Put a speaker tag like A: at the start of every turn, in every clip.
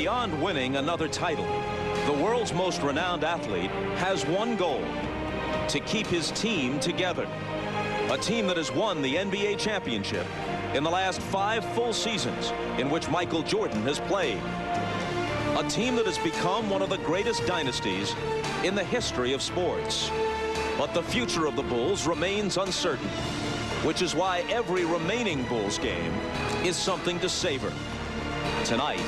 A: Beyond winning another title, the world's most renowned athlete has one goal: to keep his team together. A team that has won the NBA championship in the last 5 full seasons in which Michael Jordan has played. A team that has become one of the greatest dynasties in the history of sports. But the future of the Bulls remains uncertain, which is why every remaining Bulls game is something to savor. Tonight,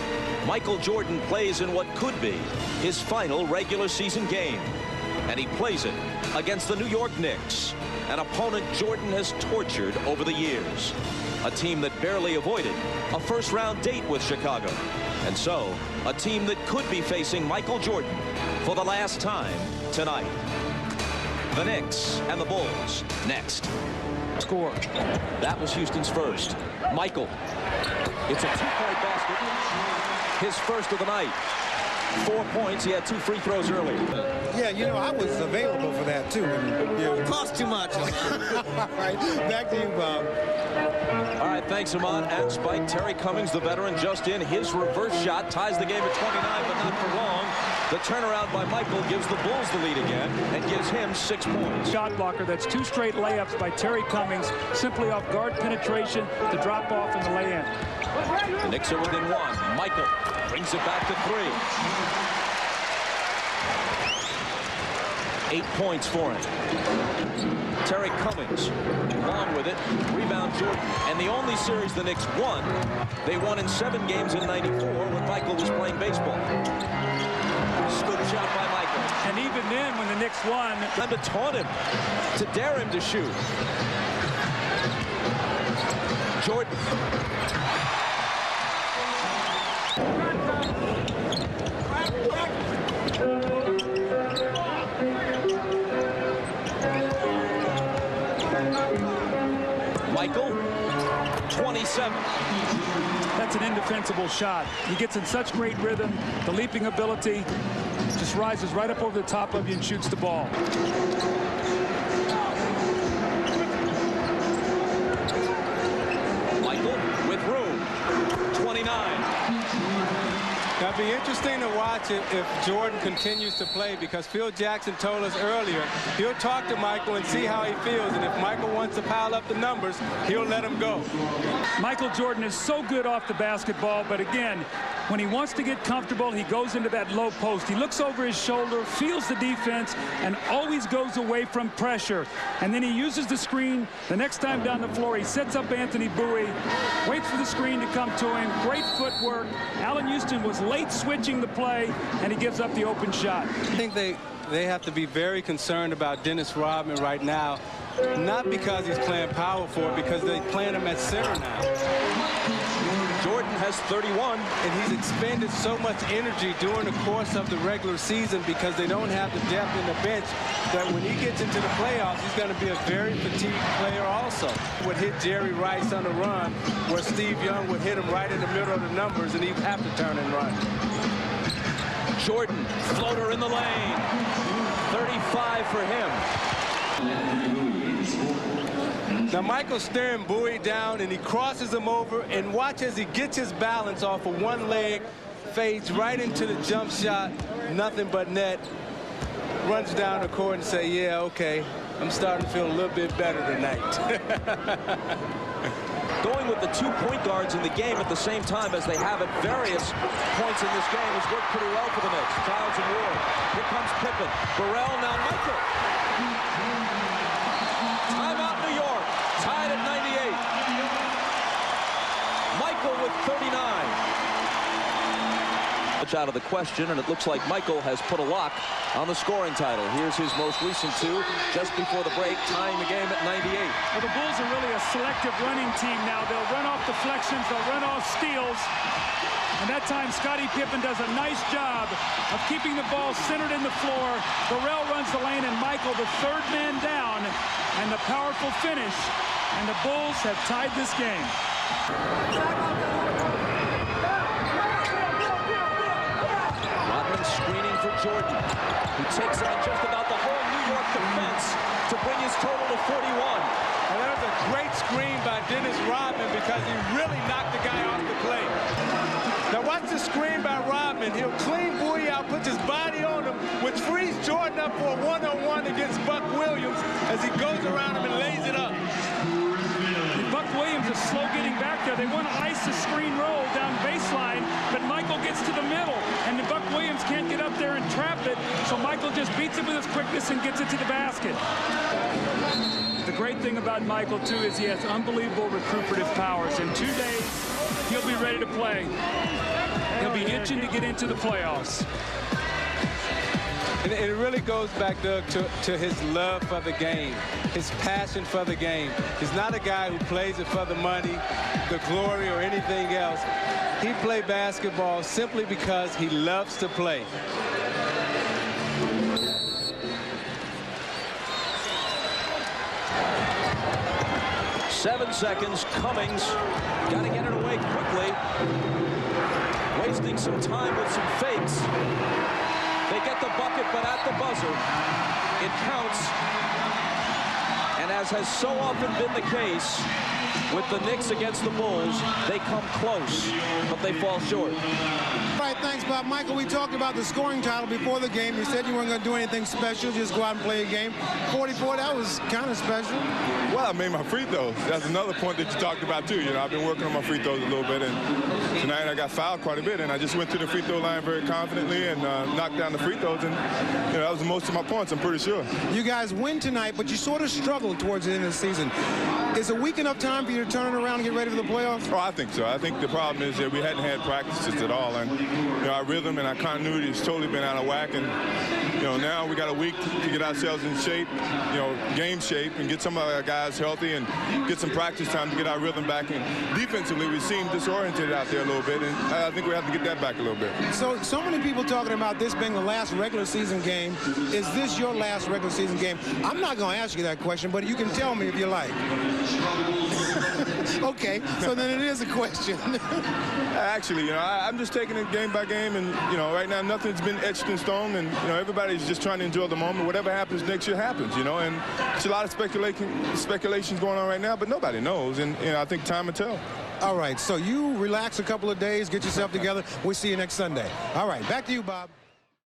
A: Michael Jordan plays in what could be his final regular season game, and he plays it against the New York Knicks, an opponent Jordan has tortured over the years, a team that barely avoided a first-round date with Chicago, and so a team that could be facing Michael Jordan for the last time tonight. The Knicks and the Bulls next. Score. That was Houston's first. Michael. It's a 2-point basket. His first of the night. 4 points. He had 2 free throws early.
B: Yeah, you know, I was available for that too.
C: It cost too much.
B: All right, back to you, Bob.
A: All right, thanks, Ahmad. And Spike, Terry Cummings, the veteran, just in. His reverse shot ties the game at 29, but not for long. The turnaround by Michael gives the Bulls the lead again and gives him 6 points.
D: Shot blocker. That's 2 straight layups by Terry Cummings, simply off guard penetration to drop off in the lay-in.
A: The Knicks are within 1. Michael brings it back to 3. 8 points for him. Terry Cummings along with it. Rebound Jordan. And the only series the Knicks won, they won in 7 games in '94 when Michael was playing baseball. Scoop shot by Michael.
D: And even then, when the Knicks won,
A: Time to taunt him, to dare him to shoot. Jordan. Michael, 27.
D: that's an indefensible shot. He gets in such great rhythm. The leaping ability just rises right up over the top of you and shoots the ball.
A: Michael with room. 29.
C: It'll be interesting to watch it if Jordan continues to play, because Phil Jackson told us earlier he'll talk to Michael and see how he feels, and if Michael wants to pile up the numbers, he'll let him go.
D: Michael Jordan is so good off the basketball, but again, when he wants to get comfortable, he goes into that low post. He looks over his shoulder, feels the defense, and always goes away from pressure. And then he uses the screen. The next time down the floor, he sets up Anthony Bowie, waits for the screen to come to him. Great footwork. Allen Houston was late switching the play, and he gives up the open shot.
C: I think they have to be very concerned about Dennis Rodman right now, not because he's playing power forward, because they're playing him at center now.
A: Jordan has 31.
C: And he's expended so much energy during the course of the regular season because they don't have the depth in the bench, that when he gets into the playoffs, he's going to be a very fatigued player also. Would hit Jerry Rice on the run, where Steve Young would hit him right in the middle of the numbers, and he'd have to turn and run.
A: Jordan, floater in the lane. 35 for him.
C: Now Michael's staring Bowie down, and he crosses him over, and watch as he gets his balance off of one leg, fades right into the jump shot, nothing but net, runs down the court and say, yeah, okay, I'm starting to feel a little bit better tonight.
A: Going with the 2 point guards in the game at the same time as they have at various points in this game has worked pretty well for the Knicks. Childs and Ward. Here comes Pippen. Burrell, now Michael. Timeout New York. Tied at 98. Michael with 39. Much out of the question, and it looks like Michael has put a lock on the scoring title. Here's his most recent 2 just before the break, tying the game at 98.
D: Well, the Bulls are really a selective running team now. They'll run off deflections, they'll run off steals. And that time, Scottie Pippen does a nice job of keeping the ball centered in the floor. Burrell runs the lane, and Michael, the third man down, and the powerful finish. And the Bulls have tied this game.
A: Rodman screening for Jordan, who takes on just about the whole New York defense to bring his total to 41.
C: And that was a great screen by Dennis Rodman because he really knocked the guy off the play. Now watch the screen by Rodman. He'll clean Bowie out, puts his body on him, which frees Jordan up for a one-on-one against Buck Williams as he goes around him and lays it up.
D: Buck Williams is slow getting back there. They want to ice the screen roll down baseline, but Michael gets to the middle, and the Buck Williams can't get up there and trap it, so Michael just beats it with his quickness and gets it to the basket. The great thing about Michael, too, is he has unbelievable recuperative powers. In 2 days, he'll be ready to play. He'll be itching to get into the playoffs.
C: And it really goes back, Doug, to his love for the game, his passion for the game. He's not a guy who plays it for the money, the glory, or anything else. He played basketball simply because he loves to play.
A: Seven seconds. Cummings got to get it away quickly. Wasting some time with some fakes. They get the bucket, but at the buzzer, it counts. And as has so often been the case with the Knicks against the Bulls, they come close, but they fall short.
B: All right, thanks, Bob. Michael, we talked about the scoring title before the game. You said you weren't going to do anything special, just go out and play a game. 44, that was kind of special.
E: Well, I made my free throws. That's another point that you talked about, too. You know, I've been working on my free throws a little bit, and tonight I got fouled quite a bit, and I just went to the free throw line very confidently and knocked down the free throws, and you know, that was most of my points, I'm pretty sure. You
B: guys win tonight, but you sort of struggled towards the end of the season. Is a week enough time for you to turn it around and get ready for the playoffs?
E: Oh, I think so. I think the problem is that we hadn't had practices at all, and you know, our rhythm and our continuity has totally been out of whack, and you know, now we got a week to get ourselves in shape, you know, game shape, and get some of our guys healthy and get some practice time to get our rhythm back. And defensively, we seem disoriented out there a little bit, and I think we have to get that back a little bit.
B: So many people talking about this being the last regular season game. Is this your last regular season game? I'm not going to ask you that question, but you can tell me if you like. Okay, so then it is a question.
E: Actually, you know, I'm just taking it game by game, and you know, right now nothing's been etched in stone, and you know, everybody's just trying to enjoy the moment. Whatever happens next year happens, you know, and there's a lot of speculations going on right now, but nobody knows, and you know, I think time will tell.
B: All right, so you relax a couple of days, get yourself together. We'll see you next Sunday. All right, back to you, Bob.